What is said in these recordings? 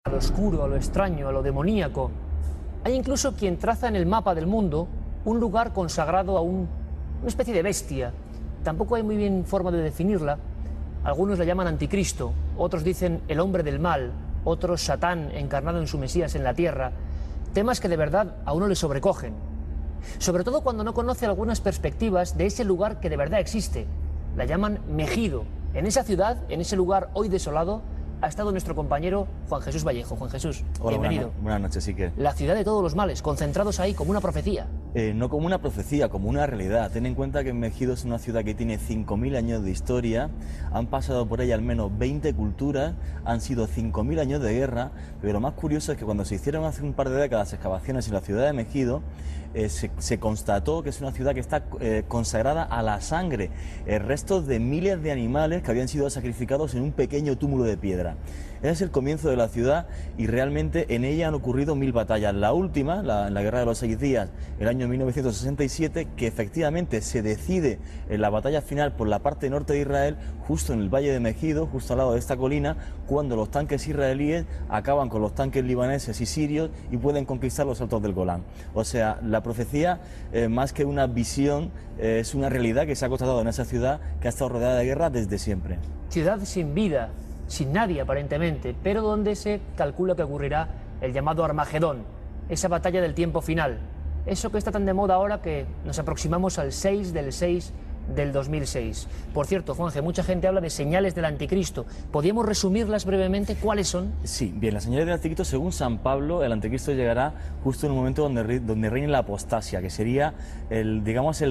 a lo oscuro, a lo extraño, a lo demoníaco. Hay incluso quien traza en el mapa del mundo un lugar consagrado a una especie de bestia. Tampoco hay muy bien forma de definirla. Algunos la llaman anticristo, otros dicen el hombre del mal, otros Satán encarnado en su Mesías en la tierra. Temas que de verdad a uno le sobrecogen. Sobre todo cuando no conoce algunas perspectivas de ese lugar que de verdad existe. La llaman Megido. En esa ciudad, en ese lugar hoy desolado, ha estado nuestro compañero Juan Jesús Vallejo. Juan Jesús, hola, bienvenido. Buenas noches, Iker. La ciudad de todos los males, concentrados ahí como una profecía. No como una profecía, como una realidad. Ten en cuenta que Megido es una ciudad que tiene 5.000 años de historia, han pasado por ella al menos 20 culturas, han sido 5.000 años de guerra, pero lo más curioso es que cuando se hicieron hace un par de décadas excavaciones en la ciudad de Megido, se constató que es una ciudad que está consagrada a la sangre, restos de miles de animales que habían sido sacrificados en un pequeño túmulo de piedra. Ese es el comienzo de la ciudad y realmente en ella han ocurrido 1000 batallas. La última, en la Guerra de los 6 días, el año 1967, que efectivamente se decide en la batalla final por la parte norte de Israel, justo en el Valle de Megido, justo al lado de esta colina, cuando los tanques israelíes acaban con los tanques libaneses y sirios y pueden conquistar los altos del Golán. O sea, la profecía, más que una visión, es una realidad que se ha constatado en esa ciudad que ha estado rodeada de guerra desde siempre. Ciudad sin vida, sin nadie aparentemente, pero donde se calcula que ocurrirá el llamado Armagedón, esa batalla del tiempo final. Eso que está tan de moda ahora que nos aproximamos al 6 del 6 del 2006. Por cierto, Juanje, mucha gente habla de señales del anticristo. ¿Podríamos resumirlas brevemente? ¿Cuáles son? Sí, bien, las señales del anticristo, según San Pablo, el anticristo llegará justo en un momento donde reine la apostasía, que sería el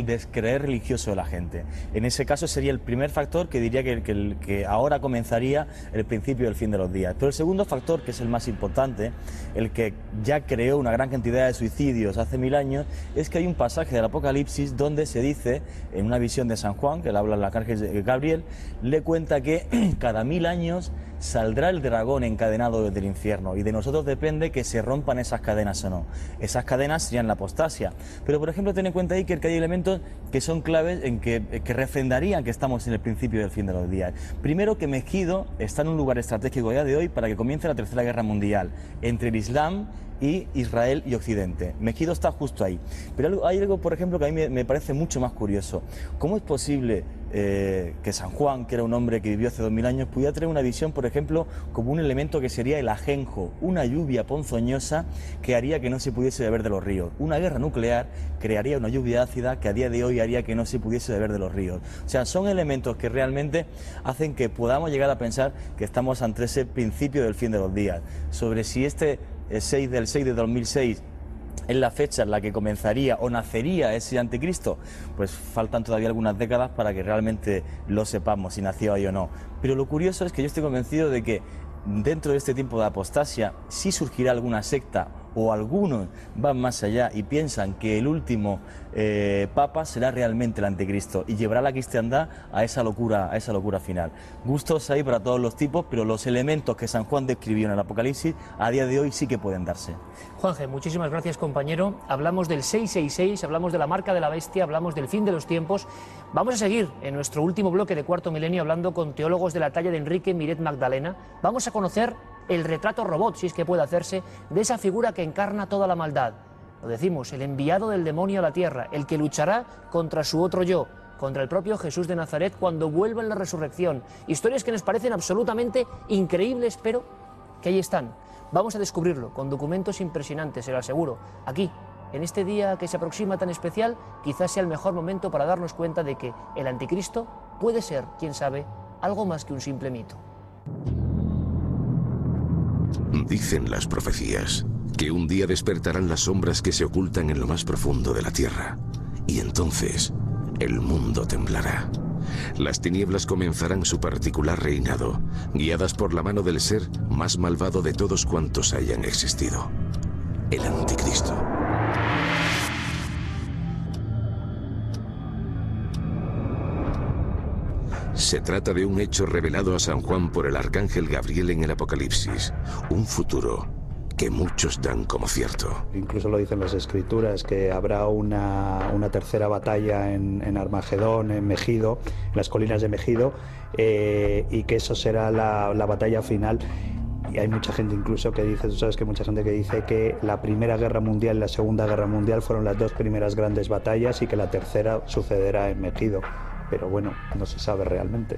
descreer religioso de la gente. En ese caso sería el primer factor que diría que ahora comenzaría el principio del fin de los días. Pero el segundo factor, que es el más importante, el que ya creó una gran cantidad de suicidios hace 1000 años, es que hay un pasaje del Apocalipsis donde se dice, en una visión de San Juan, que le habla el arcángel Gabriel, le cuenta que cada 1000 años saldrá el dragón encadenado desde el infierno y de nosotros depende que se rompan esas cadenas o no. Esas cadenas serían la apostasía. Pero por ejemplo ten en cuenta ahí que hay elementos que son claves en que refrendarían que estamos en el principio del fin de los días. Primero, que Megido está en un lugar estratégico a día de hoy para que comience la Tercera Guerra Mundial entre el Islam y Israel y Occidente. Megido está justo ahí. Pero hay algo, por ejemplo, que a mí me parece mucho más curioso. ¿Cómo es posible que San Juan, que era un hombre que vivió hace 2000 años, pudiera tener una visión, por ejemplo, como un elemento que sería el ajenjo, una lluvia ponzoñosa que haría que no se pudiese beber de los ríos? Una guerra nuclear crearía una lluvia ácida que a día de hoy haría que no se pudiese beber de los ríos. O sea, son elementos que realmente hacen que podamos llegar a pensar que estamos ante ese principio del fin de los días. Sobre si este 6 del 6 de 2006 es la fecha en la que comenzaría o nacería ese anticristo, pues faltan todavía algunas décadas para que realmente lo sepamos si nació ahí o no. Pero lo curioso es que yo estoy convencido de que dentro de este tiempo de apostasia sí surgirá alguna secta o algunos van más allá y piensan que el último papa será realmente el anticristo y llevará la cristiandad a esa locura final. Gustos hay para todos los tipos, pero los elementos que San Juan describió en el Apocalipsis a día de hoy sí que pueden darse. Juanje, muchísimas gracias, compañero. Hablamos del 666, hablamos de la marca de la bestia, hablamos del fin de los tiempos. Vamos a seguir en nuestro último bloque de Cuarto Milenio hablando con teólogos de la talla de Enrique Miret Magdalena. Vamos a conocer el retrato robot, si es que puede hacerse, de esa figura que encarna toda la maldad. Lo decimos, el enviado del demonio a la tierra, el que luchará contra su otro yo, contra el propio Jesús de Nazaret cuando vuelva en la resurrección. Historias que nos parecen absolutamente increíbles, pero que ahí están. Vamos a descubrirlo con documentos impresionantes, se lo aseguro. Aquí, en este día que se aproxima tan especial, quizás sea el mejor momento para darnos cuenta de que el anticristo puede ser, quién sabe, algo más que un simple mito. Dicen las profecías que un día despertarán las sombras que se ocultan en lo más profundo de la tierra, y entonces el mundo temblará. Las tinieblas comenzarán su particular reinado, guiadas por la mano del ser más malvado de todos cuantos hayan existido, el Anticristo. Se trata de un hecho revelado a San Juan por el arcángel Gabriel en el Apocalipsis, un futuro que muchos dan como cierto. Incluso lo dicen las escrituras, que habrá una tercera batalla en Armagedón, en Megido, en las colinas de Megido, y que eso será la batalla final. Y hay mucha gente incluso que dice, tú sabes que mucha gente que dice que la Primera Guerra Mundial y la Segunda Guerra Mundial fueron las dos primeras grandes batallas y que la tercera sucederá en Megido. Pero bueno, no se sabe realmente.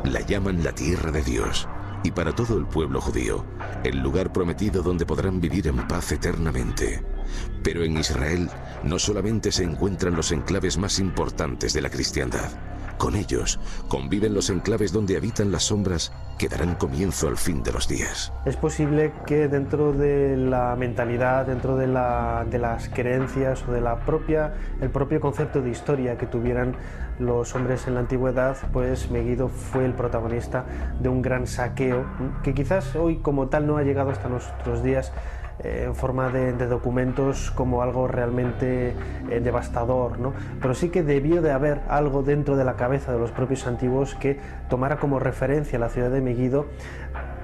La llaman la tierra de Dios, y para todo el pueblo judío, el lugar prometido donde podrán vivir en paz eternamente. Pero en Israel no solamente se encuentran los enclaves más importantes de la cristiandad. Con ellos conviven los enclaves donde habitan las sombras que darán comienzo al fin de los días. Es posible que dentro de la mentalidad, dentro de las creencias o de el propio concepto de historia que tuvieran los hombres en la antigüedad, pues Megido fue el protagonista de un gran saqueo que quizás hoy como tal no ha llegado hasta nuestros días en forma de documentos como algo realmente devastador, ¿no? Pero sí que debió de haber algo dentro de la cabeza de los propios antiguos que tomara como referencia la ciudad de Megido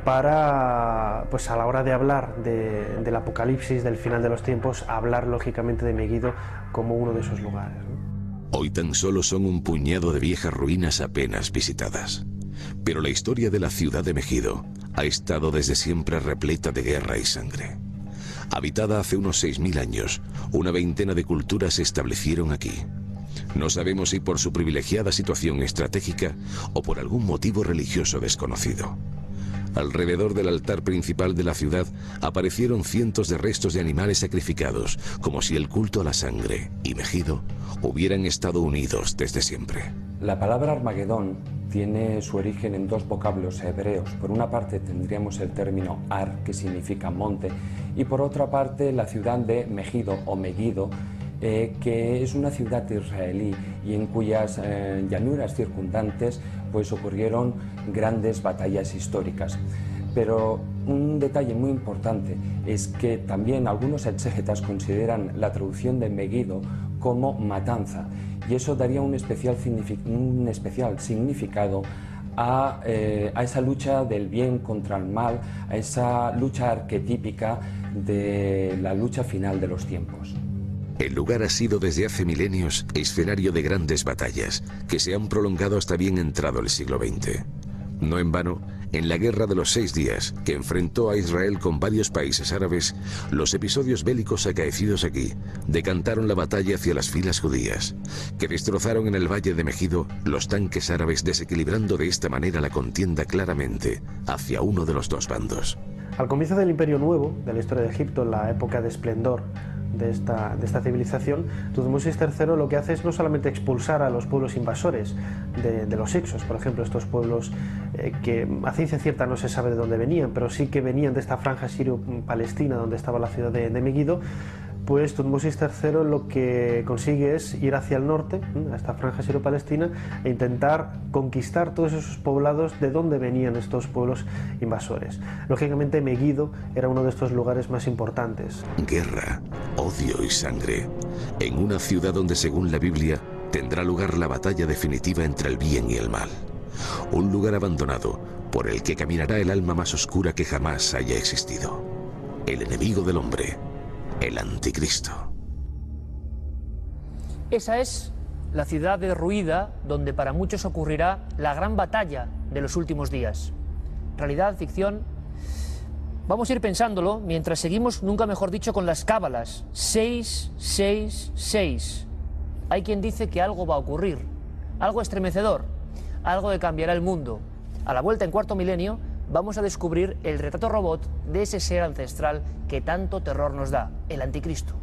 para, pues a la hora de hablar del apocalipsis, del final de los tiempos, hablar lógicamente de Megido como uno de esos lugares, ¿no? Hoy tan solo son un puñado de viejas ruinas apenas visitadas. Pero la historia de la ciudad de Megido ha estado desde siempre repleta de guerra y sangre. Habitada hace unos 6000 años, una veintena de culturas se establecieron aquí. No sabemos si por su privilegiada situación estratégica o por algún motivo religioso desconocido. Alrededor del altar principal de la ciudad aparecieron cientos de restos de animales sacrificados, como si el culto a la sangre y Megido hubieran estado unidos desde siempre. La palabra Armagedón tiene su origen en dos vocablos hebreos. Por una parte tendríamos el término Ar, que significa monte, y por otra parte la ciudad de Megido o Megido, que es una ciudad israelí y en cuyas llanuras circundantes pues ocurrieron grandes batallas históricas. Pero un detalle muy importante es que también algunos exégetas consideran la traducción de Megido como matanza, y eso daría un especial significado a esa lucha del bien contra el mal, a esa lucha arquetípica de la lucha final de los tiempos. El lugar ha sido desde hace milenios escenario de grandes batallas que se han prolongado hasta bien entrado el siglo XX. No en vano, en la Guerra de los 6 días, que enfrentó a Israel con varios países árabes, los episodios bélicos acaecidos aquí decantaron la batalla hacia las filas judías, que destrozaron en el valle de Megido los tanques árabes, desequilibrando de esta manera la contienda claramente hacia uno de los dos bandos. Al comienzo del Imperio Nuevo, de la historia de Egipto, en la época de esplendor de esta civilización, Tutmosis III lo que hace es no solamente expulsar a los pueblos invasores de los Hicsos, por ejemplo, estos pueblos que a ciencia cierta no se sabe de dónde venían, pero sí que venían de esta franja sirio-palestina donde estaba la ciudad de Megido. Pues Tutmosis III lo que consigue es ir hacia el norte, a esta franja sirio-palestina, e intentar conquistar todos esos poblados de donde venían estos pueblos invasores. Lógicamente Megido era uno de estos lugares más importantes. Guerra, odio y sangre, en una ciudad donde, según la Biblia, tendrá lugar la batalla definitiva entre el bien y el mal. Un lugar abandonado por el que caminará el alma más oscura que jamás haya existido. El enemigo del hombre, el anticristo. Esa es la ciudad derruida donde para muchos ocurrirá la gran batalla de los últimos días. Realidad, ficción. Vamos a ir pensándolo mientras seguimos, nunca mejor dicho, con las cábalas. 666. Hay quien dice que algo va a ocurrir, algo estremecedor, algo que cambiará el mundo. A la vuelta en Cuarto Milenio vamos a descubrir el retrato robot de ese ser ancestral que tanto terror nos da, el anticristo.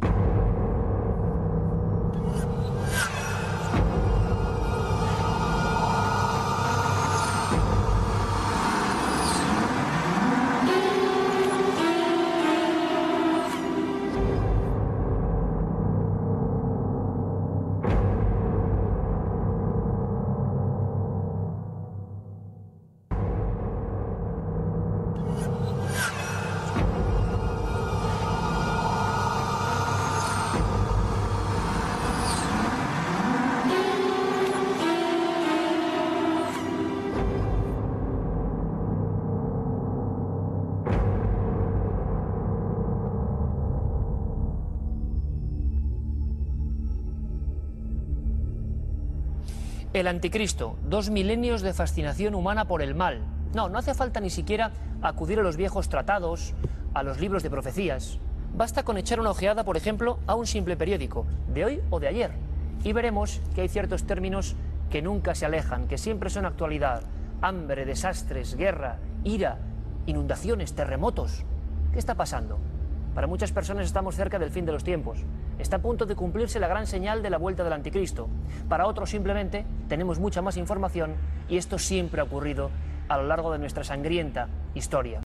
El anticristo, 2 milenios de fascinación humana por el mal, No hace falta ni siquiera acudir a los viejos tratados, a los libros de profecías. Basta con echar una ojeada, por ejemplo, a un simple periódico, de hoy o de ayer, y veremos que hay ciertos términos que nunca se alejan, que siempre son actualidad. Hambre, desastres, guerra, ira, inundaciones, terremotos. ¿Qué está pasando? Para muchas personas estamos cerca del fin de los tiempos. Está a punto de cumplirse la gran señal de la vuelta del anticristo. Para otros simplemente tenemos mucha más información y esto siempre ha ocurrido a lo largo de nuestra sangrienta historia.